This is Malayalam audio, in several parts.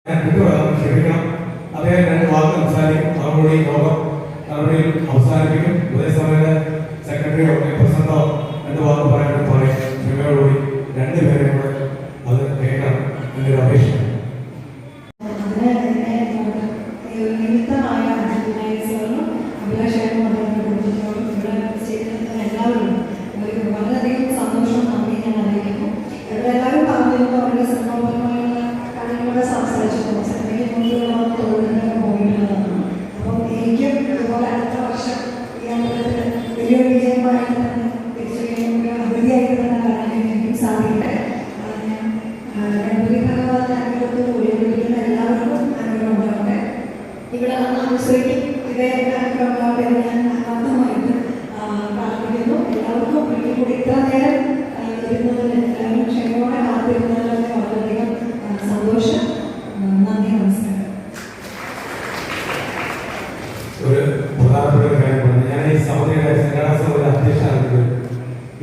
ക്ഷമിക്കണം. അദ്ദേഹം രണ്ട് വാക്ക് സംസാരിക്കും. മറുപടി യോഗം നടപടിയിൽ അവസാനിപ്പിക്കും. അതേസമയത്ത് സെക്രട്ടറിയോ പ്രസിഡന്റോ രണ്ട് വാക്ക് പറയാൻ പറയും. ക്ഷമയോടുകൂടി രണ്ടുപേരെയും കൂടെ അത് കേൾക്കണം എന്നൊരു അപേക്ഷ. വളരെയധികം സന്തോഷം നന്ദി ഞാൻ അറിയിക്കുന്നു. ഇവിടെ എല്ലാവരും പറഞ്ഞിരുന്നു അവരുടെ സംഭവപരമായുള്ള കാര്യങ്ങളൊക്കെ സംസാരിച്ചു. സിനിമയ്ക്ക് മുന്നിലുള്ള തൊഴിലിനൊക്കെ പോയിട്ടുള്ളതാണ്. അപ്പം എനിക്കും ഇതുപോലെ അടുത്ത വർഷം ഈ അമ്പലത്തിൽ വലിയൊരു വിജയമായിട്ട് തന്നെ തിരിച്ചു അഭിവൃദ്ധിയായിട്ട് തന്നെ വരാൻ എനിക്കും സാധിക്കട്ടെ. ഞാൻ ഗണപതി ഭഗവാന്റെ അനുഗ്രഹത്തോട് ഉയർന്നിരിക്കുന്ന എല്ലാവർക്കും അനുഗ്രഹം ഉണ്ടാവട്ടെ. ഇവിടെ വന്ന് അനുസരിക്കും ഇതേ അനുഗ്രഹം ഉണ്ടാവട്ടെ എന്ന് ഞാൻ ആത്മാർത്ഥമായിട്ട് പ്രാർത്ഥിക്കുന്നു. എല്ലാവർക്കും ഒരിക്കൽ കൂടി ഇത്ര നേരം ഇരുന്നതിന് എല്ലാവരും ക്ഷമയോടെ കാത്തിരുന്നതിലൊക്കെ വളരെയധികം സന്തോഷം. നന്ദി, നമസ്കാരം. ഒരു പ്രധാനപ്പെട്ട ഒരു കാര്യമാണ്. ഞാൻ ഈ സമിതിയുടെ സംഘടനാ സമിതി അധ്യക്ഷനാണ്.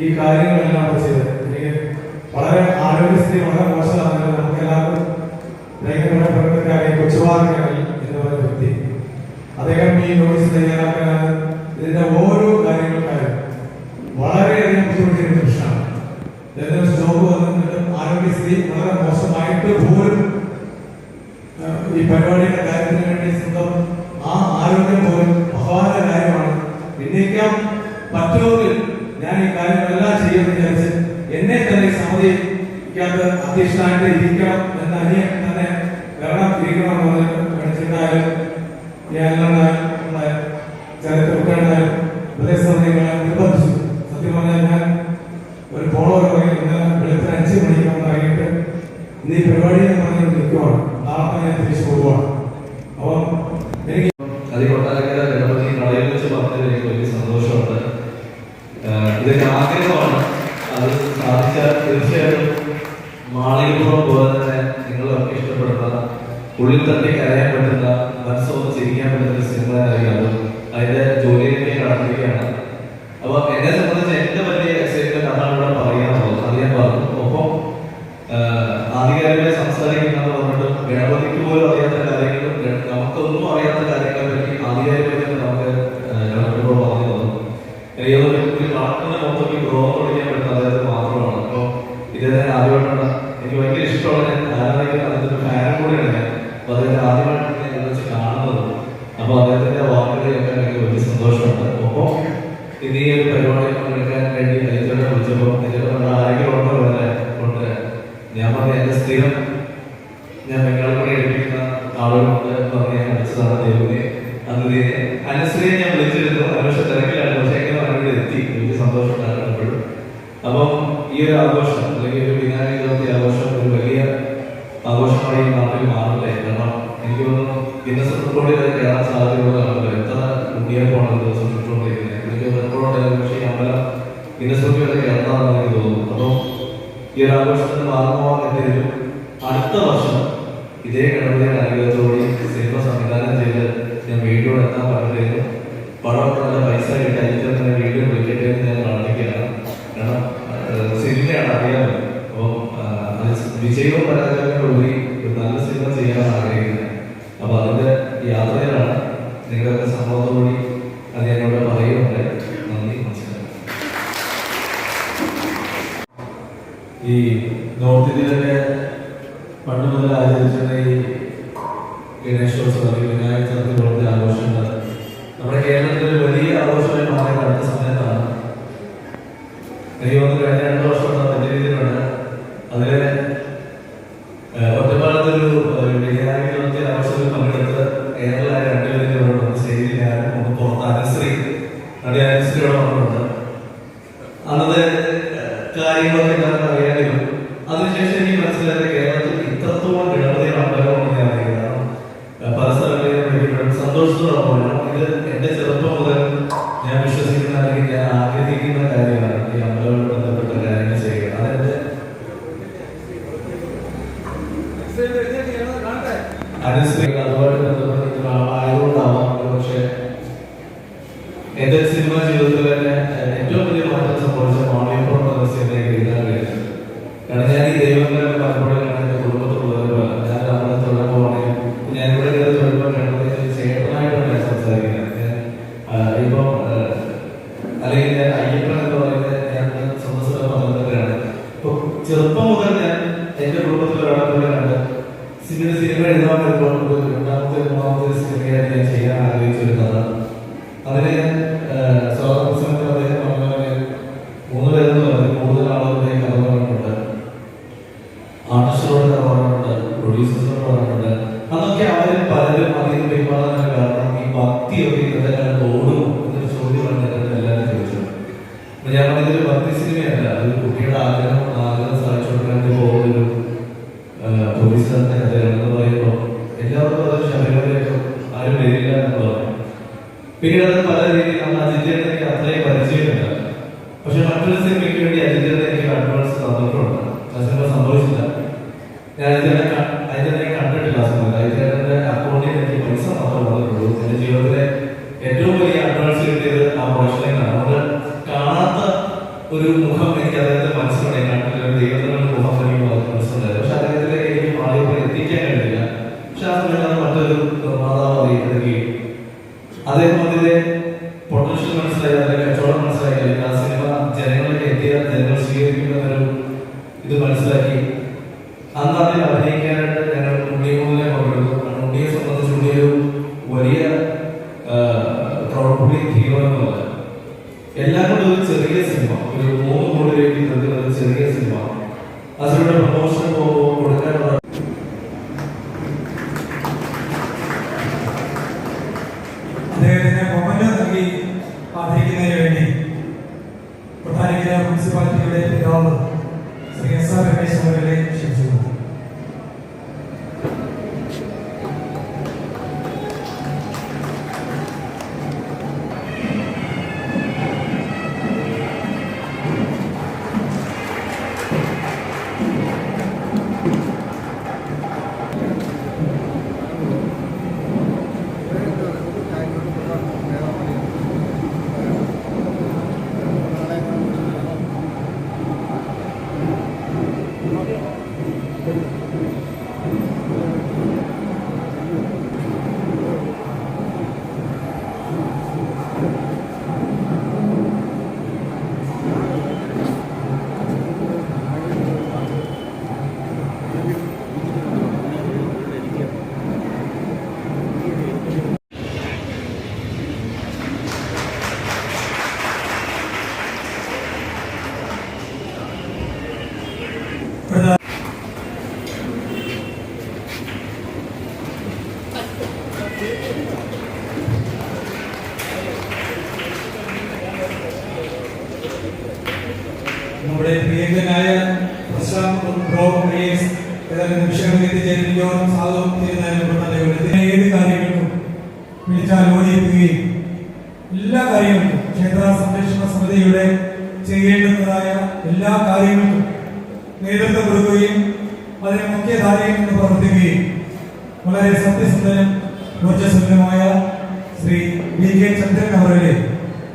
ഈ കാര്യങ്ങളെല്ലാം ചെയ്ത് എനിക്ക് വളരെ ആരോഗ്യസ്ഥിതി വളരെ മോശമാണെങ്കിലും നമുക്ക് എല്ലാവർക്കും ഭയങ്കരമായ കൊച്ചുവാർക്കൽ എന്ന് പറയുന്ന വ്യക്തി അദ്ദേഹം ഈ നോട്ടീസ് തയ്യാറാക്കാൻ ഇതിന്റെ ഓരോ കാര്യങ്ങൾക്കാരും വളരെയധികം ബുദ്ധിമുട്ടിയ പ്രശ്നമാണ്. സ്റ്റോക്ക് വന്നിട്ടും ആരോഗ്യസ്ഥിതി വളരെ മോശമായിട്ട് പോലും ഈ പരിപാടിയുടെ കാര്യത്തിന് വേണ്ടി സ്വന്തം ആ ആരോഗ്യം പോലും അപാര കാര്യമാണ്. പിന്നേക്കാൻ പറ്റുമെങ്കിൽ ഞാൻ ഈ കാര്യങ്ങളെല്ലാം ചെയ്യുമെന്ന് വിചാരിച്ച് എന്നെ തന്നെ സമിതിക്കകത്ത് അധ്യക്ഷനായിട്ട് ഇരിക്കണം എന്ന അനിയൻ തന്നെ വരണം ഇരിക്കണമെന്ന് പഠിച്ചിട്ടായാലും ചരിത്രക്കാരായാലും ഉപദേശസമിതികളെ നിർബന്ധിച്ചു. സത്യം പറഞ്ഞാൽ ഞാൻ ഒരു ഫോളോവർ പറയും ഇന്നലെ വെളുപ്പിന് 5 മണിക്ക് ഇറങ്ങിയിട്ട് ഇന്ന് ഈ പരിപാടി എന്ന് പറഞ്ഞ് നിൽക്കുവാണ്. നാളെ ഞാൻ തിരിച്ചു പോവുകയാണ്. അപ്പം എനിക്ക് അതികൊട്ടാരക്കര ഗണപതി നടയിൽ വെച്ച് പറഞ്ഞതിൽ എനിക്ക് വലിയ സന്തോഷമുണ്ട്. ഇതൊക്കെ ആഗ്രഹമാണ്. അത് സാധിച്ചാൽ തീർച്ചയായിട്ടും മാളികപ്പുറം പോലെ തന്നെ നിങ്ങളൊക്കെ ഇഷ്ടപ്പെടുന്ന ഉള്ളിൽ തട്ടി കരയാൻ പറ്റുന്ന മനസ്സൊന്ന് ചിരിക്കാൻ പറ്റുന്ന സിനിമയായിരിക്കും. അതിന്റെ ജോലിയിലേക്ക് കടന്നിരിക്കുകയാണ്. അപ്പൊ എന്നെ സംബന്ധിച്ച് എന്റെ വലിയ എക്സൈറ്റ്മെന്റ് അതാണ് ഇവിടെ പറയാനുള്ളത്. അത് ഞാൻ പറഞ്ഞു. ഒപ്പം ആധികാരികളെ സംസാരിക്കുന്ന പറഞ്ഞിട്ടും ഗണപതിക്ക് പോലും അറിയാത്ത കാര്യങ്ങളും നമുക്കൊന്നും അറിയാത്ത കാര്യങ്ങളെ പറ്റി ആധികാരികളൊക്കെ നമുക്ക് ഗണപതിയോട് പറഞ്ഞു തന്നു. ഒരു നാട്ടിനെ മൊത്തം ഗ്രോത്ത് തുടങ്ങിയാൻ പറ്റുന്ന അദ്ദേഹത്തിന് മാത്രമാണ്. അപ്പോൾ ഇദ്ദേഹത്തിന് ആദ്യമായിട്ടാണ് എനിക്ക് ഭയങ്കര ഇഷ്ടമുള്ള ഞാൻ ആരാധിക്കുന്ന അദ്ദേഹത്തിന്റെ ഫാനും കൂടെയാണ് ഞാൻ. അപ്പൊ അദ്ദേഹത്തെ ആദ്യമായിട്ടാണ് ഞാൻ വെച്ച് കാണുന്നത്. അപ്പൊ അദ്ദേഹത്തിന്റെ വാക്കുകളൊക്കെ എനിക്ക് വലിയ സന്തോഷമുണ്ട്. ഒപ്പം ഇനി ഈ ഒരു പരിപാടി പങ്കെടുക്കാൻ വേണ്ടി അയച്ചോടെ വിളിച്ചപ്പോൾ ഇതിലുള്ള ആരെങ്കിലും ഉണ്ടോ വരെ കൊണ്ട് ഞാൻ പറഞ്ഞ എന്റെ സ്ഥിരം ഞാൻ ബംഗാളിലൂടെ എടുപ്പിക്കുന്ന ആളുകളുണ്ട് പറഞ്ഞ് ഞാൻ വിളിച്ചതാണ്. ദൈവമേ അതിനെ അനുശ്രീയെ ഞാൻ വിളിച്ചിരുന്നു. അനുഷ്ഠ തിരക്കിലാണ്. പക്ഷെ എങ്ങനെ അതിലൂടെ എത്തി. വലിയ സന്തോഷമുണ്ടായിരുന്നു എപ്പോഴും. അപ്പം ഈ ഒരു ആഘോഷം അല്ലെങ്കിൽ ഒരു വിനായക ചതുർത്ഥി ആഘോഷം ഒരു വലിയ ആഘോഷമായി നാട്ടിൽ മാറില്ലേ. കാരണം എനിക്ക് തോന്നുന്നു ഗിന്നസ് റിക്കോർഡിൽ കയറാൻ സാധ്യതയുള്ളതാണല്ലോ. എത്ര ഉണ്ണിയപ്പോഴാണ് ദിവസം ചുറ്റുകൊണ്ടിരിക്കുന്നത്. എനിക്ക് റെക്കോർഡ് പക്ഷേ ഈ അമ്പലം ഗിന്നസ് റിക്കോർഡിൽ വരെ കയറുന്നതാണെന്ന് എനിക്ക് തോന്നുന്നു. അപ്പം ഈ ഒരു ആഘോഷത്തിന്റെ ഭാഗമാകാൻ എന്തെങ്കിലും അടുത്ത വർഷം ഇതേ ഗണപതിയുടെ അനുഗ്രഹത്തോടെ സിനിമ സംവിധാനം ചെയ്ത് ഞാൻ വീഡിയോട് എത്താൻ പറഞ്ഞിരുന്നു. പടമൊക്കെ നല്ല പൈസ കിട്ടി അയച്ചു തന്നെ വീഡിയോ വിളിക്കട്ടെ എന്ന് ഞാൻ കാണിക്കുകയാണ്. കാരണം സിനിമയാണ് അറിയാമല്ലോ. അപ്പം വിജയവും പരാജയങ്ങളുപരി ഒരു നല്ല സിനിമ ചെയ്യാനാണ് ആഗ്രഹിക്കുന്നത്. അപ്പൊ അതിന്റെ യാത്രയിലാണ്. നിങ്ങളുടെ സമ്മതത്തോടുകൂടി അത് എന്നോട് പറയുന്നുണ്ട്. നന്ദി, നമസ്കാരം. ഈ നോർത്ത് ഇന്ത്യയിലൊക്കെ പണ്ട് മുതൽ ആചരിച്ചിരുന്ന ഈ ഗണേശോത്സവം അല്ലെങ്കിൽ വിനായക ചതുർത്ഥി പോലത്തെ ആഘോഷങ്ങൾ നമ്മുടെ കേരളത്തിൽ വലിയ ആഘോഷമായി മാറിയ അടുത്ത സമയത്താണ്. എനിക്ക് തോന്നുന്നു കഴിഞ്ഞ 2 വർഷം വലിയ രീതിയിലുണ്ട്. അതിൽ ഒറ്റപ്പാലത്തൊരു വിനായക ചതുർത്ഥി ആഘോഷത്തിൽ പങ്കെടുത്ത് കേരളത്തിലായ 2 പേര് സ്റ്റേജിൽ ഞാനും ഒന്ന് പുറത്ത് അനുശ്രീ നടി അനുശ്രീയോടെ വന്നിട്ടുണ്ട്. അന്നത്തെ കാര്യങ്ങളൊക്കെ എല്ലാവർക്കും അറിയാമെങ്കിലും അതിനുശേഷം എനിക്ക് മനസ്സിലായത് കേരളത്തിൽ ഇത്രത്തോളം ഗണപതിയുടെ അമ്പലമാണ് ഞാൻ അറിയുന്നത്. പല സ്ഥലങ്ങളിലും സന്തോഷത്തോടെ പോകണം. ഇത് എന്റെ ചെറുപ്പം മുതൽ ഞാൻ വിശ്വസിക്കുന്ന അല്ലെങ്കിൽ ഞാൻ ആഗ്രഹിക്കുന്ന കാര്യമാണ്. ഈ അമ്പലവുമായി ബന്ധപ്പെട്ട കാര്യങ്ങൾ ചെയ്യുക. അതെന്റെ അനുശ്രീ അതുമായിട്ട് ബന്ധപ്പെട്ട ആയതുകൊണ്ടാവാം. പക്ഷെ എന്റെ സിനിമ ജീവിതത്തിൽ തന്നെ ഏറ്റവും വലിയ മാറ്റം സംഭവിച്ച മാളികപ്പുറം എന്ന സിനിമയ്ക്ക് എഴുതാൻ കഴിയുന്നത്. കാരണം ഞാൻ ഈ ദൈവങ്ങളെ പലപ്പോഴും എന്റെ കുടുംബത്തിലുള്ളവരല്ല. ഞാൻ അമ്പലത്തിലുള്ള സിനിമ എഴുതാൻ വരുമ്പോൾ ഒരു രണ്ടാമത്തെ മൂന്നാമത്തെ സിനിമയായിട്ട് ഞാൻ ചെയ്യാൻ ആഗ്രഹിച്ചൊരു കഥ. അതിന് സ്വാതന്ത്ര്യ സമയത്ത് അദ്ദേഹം പറഞ്ഞ 3 പേരെന്ന് പറഞ്ഞാൽ കൂടുതൽ ആളുകളുടെ കഥ പറഞ്ഞിട്ടുണ്ട്, ആർട്ടിസ്റ്റുകളോട് കഥ പറഞ്ഞിട്ടുണ്ട്, പ്രൊഡ്യൂസേഴ്സിനോട് പറഞ്ഞിട്ടുണ്ട്. അതൊക്കെ അവർ പലരും അതിന് പിന്മാറാൻ കാരണം ഈ ഭക്തിയൊക്കെ ഇന്നത്തെ കാലത്ത് ഓടുമോ എന്നൊരു ചോദ്യമാണ് ഞങ്ങൾക്ക് എല്ലാവരും ചോദിച്ചത്. അപ്പൊ ഞാൻ പറഞ്ഞതൊരു ഭക്തി സിനിമയല്ല, ഒരു കുട്ടിയുടെ ആഗ്രഹം സാധിച്ചു കൊടുക്കാൻ പോകുന്നൊരു പോലീസുകാരന്റെ കഥയാണെന്ന് പറയുമ്പോൾ എല്ലാവർക്കും അത് ശബരിമലയൊക്കെ ആരും വരില്ല എന്ന് പറഞ്ഞു. പിന്നീട് അത് പല രീതിയിൽ നമ്മൾ അജിറ്റേനെ എനിക്ക് അത്രയും പരിചയമില്ല. പക്ഷെ മറ്റൊരു സിനിമയ്ക്ക് വേണ്ടി അജിറ്റേനെ എനിക്ക് അഡ്വാൻസ് തന്നിട്ടുണ്ട്. ആ സിനിമ സംഭവിച്ചില്ല. ഞാൻ അജിറ്റേനെ കണ്ടിട്ടില്ല. ആ സിനിമ അജിറ്റേന്റെ അക്കൗണ്ടിൽ എനിക്ക് പൈസ മാത്രമേ വന്നിട്ടുള്ളൂ. എന്റെ ജീവിതത്തിലെ ഏറ്റവും വലിയ അഡ്വാൻസ് കിട്ടിയത് ആ പ്രൊഫഷനിലാണ്. നമ്മൾ കാണാത്ത ഒരു മുഖം എനിക്ക് അദ്ദേഹത്തെ മനസ്സിലുണ്ട്. കണ്ടില്ല, ദൈവത്തിനുള്ള മുഖം എനിക്ക് മനസ്സിലുണ്ടായിരുന്നു. പക്ഷെ അദ്ദേഹത്തിലേക്ക് എനിക്ക് ആളുകൾ എത്തിക്കാൻ കഴിഞ്ഞില്ല. പക്ഷെ ആ സമയത്താണ് മറ്റൊരു നിർമ്മാതാവ് അറിയിക്കുകയും അതേപോലെ പൊട്ടൻഷ്യൽ മനസ്സിലായി, അതിന്റെ കച്ചവടം മനസ്സിലാക്കി, അല്ലെങ്കിൽ ആ സിനിമ ജനങ്ങളിലേക്ക് എത്തിയാൽ ജനങ്ങൾ സ്വീകരിക്കുന്നൊരു ഇത് മനസ്സിലാക്കി അന്ന് അതിൽ അഭിനയിക്കാനായിട്ട് ഞങ്ങൾ ഉണ്ണിയെ പങ്കെടുത്തു. ഉണ്ണിയെ സംബന്ധിച്ച് ഉണ്ണിയൊരു വലിയ പ്രൗഡ് ഹീറോ എന്നല്ല, എല്ലാം കൊണ്ട് ഒരു ചെറിയ സിനിമ, ഒരു 3 കോടി രൂപയ്ക്ക് നൽകുന്ന ഒരു ചെറിയ സിനിമ. ആ സിനിമയുടെ പ്രമോഷൻ പോകുമ്പോൾ കൊടുക്കാനുള്ള അദ്ദേഹത്തിന് മൊമെന്റ് നൽകി ആദരിക്കുന്നതിന് വേണ്ടി കൊട്ടാരക്കര മുനിസിപ്പാലിറ്റിയുടെ പിതാവ് ശ്രീ SR രമേശ് അവരെ ക്ഷണിച്ചു. നമ്മുടെ പ്രിയങ്കനായ നിമിഷങ്ങളിൽ എത്തിച്ചേരുകയും ഏത് കാര്യങ്ങൾക്കും വിളിച്ചാൽ ഓടിയെത്തുകയും എല്ലാ കാര്യങ്ങൾക്കും ക്ഷേത്ര സംരക്ഷണ സമിതിയുടെ ചെയ്യേണ്ടുന്നതായ എല്ലാ കാര്യങ്ങൾക്കും നേതൃത്വം കൊടുക്കുകയും അതിന് മുഖ്യധാരയിൽ നിന്ന് പ്രവർത്തിക്കുകയും വളരെ സത്യസന്ധനും ഊർജ്ജസ്വലനുമായ ശ്രീ VK ചന്ദ്രൻ അവരുടെ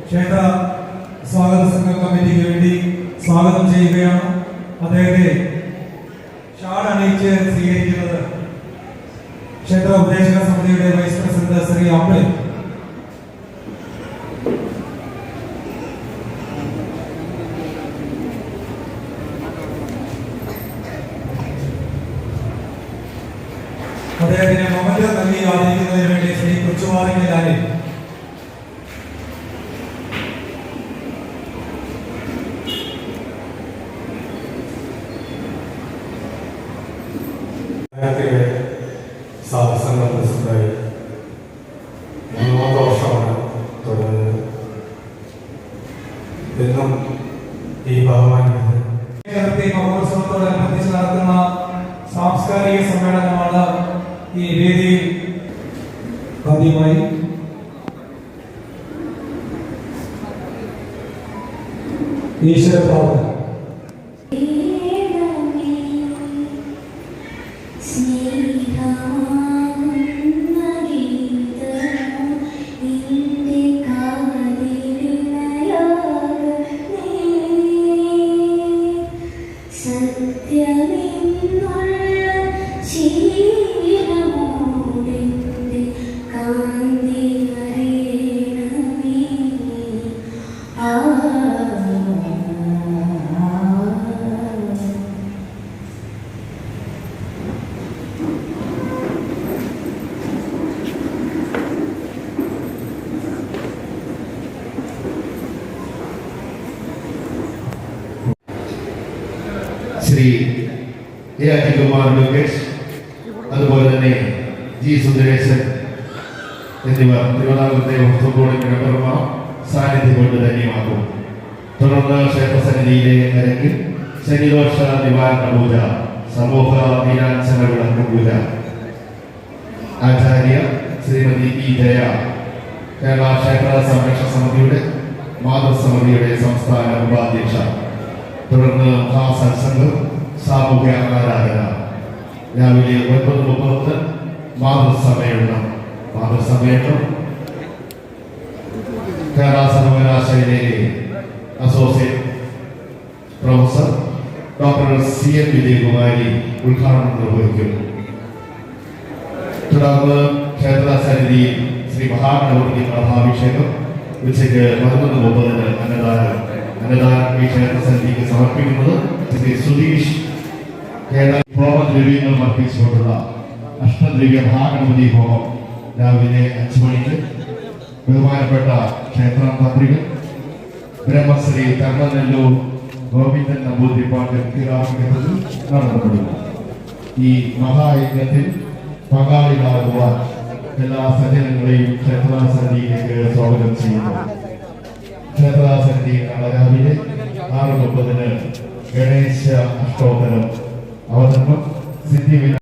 ക്ഷേത്ര സ്വാഗത സംഘ കമ്മിറ്റിക്ക് വേണ്ടി സ്വാഗതം ചെയ്യുകയാണ്. അദ്ദേഹത്തെ ഷാൾ അണിയിച്ച് സ്വീകരിക്കുന്നത് ക്ഷേത്ര ഉപദേശക സമിതിയുടെ വൈസ് പ്രസിഡന്റ് ശ്രീ അമ്പിളി. അദ്ദേഹത്തിന് മൊമെന്റ് നൽകി ആദരിക്കുന്നതിന് വേണ്ടി ശ്രീ കൊച്ചുമാറിക്കലാലി. സംഘം പ്രസിഡന്റായി 3 വർഷമാണ് തുടരുന്നത്. എന്നും ഈ മഹോത്സവത്തോടനുബന്ധിച്ച് നടത്തുന്ന സാംസ്കാരിക സമ്മേളനമാണ് ഈ വേദിയിൽ ആദ്യമായി ഈശ്വര പ്രാർത്ഥന. Ah അജികുമാർ ലോകേഷ്, അതുപോലെ തന്നെ ജി സുന്ദരേശൻ എന്നിവർ തിരുവിതാംകൂർ ഫുട്ബോളിംഗ് മെമ്പർമാർ സാന്നിധ്യം കൊണ്ട് ധന്യമാക്കും. തുടർന്ന് ക്ഷേത്രസന്നിധിയിലെ അരങ്ങിൽ ശനിദോഷ നിവാരണ പൂജ, സമൂഹ ദിനാചരണ വിളക്ക് പൂജ, ആചാര്യ ശ്രീമതി ഇ ജയ, കേരള ക്ഷേത്ര സംരക്ഷണ സമിതിയുടെ മാതൃസമിതിയുടെ സംസ്ഥാന ഉപാധ്യക്ഷ, തുടർന്ന് മഹാസത്സംഗം, സാമൂഹ്യ ആരാധന, രാവിലെ 9:30 മാതൃസമ്മേളനം. കേരള സർവകലാശാലയിലെ associate professor doctor CN Vijayakumari ഉദ്ഘാടനം നിർവഹിക്കും. തുടർന്ന് ക്ഷേത്ര സന്നിധിയിൽ ശ്രീ മഹാഗണപതി മഹാഭിഷേകം, ഉച്ചയ്ക്ക് 11:30 അന്നദാനം ഈ ക്ഷേത്ര സന്നിധിക്ക് സമർപ്പിക്കുന്നത് ശ്രീ സുധീഷ് ഹോമദ്രവ്യങ്ങൾ അർപ്പിച്ചുകൊണ്ടുള്ള അഷ്ടദ്രവ്യ മഹാഗണപതി ഹോമം രാവിലെ 5 മണിക്ക് ബഹുമാനപ്പെട്ട ക്ഷേത്രാന്തന്ത്രികൾ ബ്രഹ്മശ്രീ തർണനെല്ലൂർ ഗോവിന്ദൻ നമ്പൂതിരിപ്പാട്ട് തിരാഭിഷേകത്തിൽ നടത്തപ്പെടുന്നു. ഈ മഹായജ്ഞത്തിൽ പങ്കാളികളാകുവാൻ എല്ലാ സജ്ജനങ്ങളെയും ക്ഷേത്രാസന്നിധിയിലേക്ക് സ്വാഗതം ചെയ്യുന്നു. ക്ഷേത്രാസന്നിധി നാളെ രാവിലെ 6:30 ഗണേശ അഷ്ടോത്തരം അവതരണം, സിദ്ധി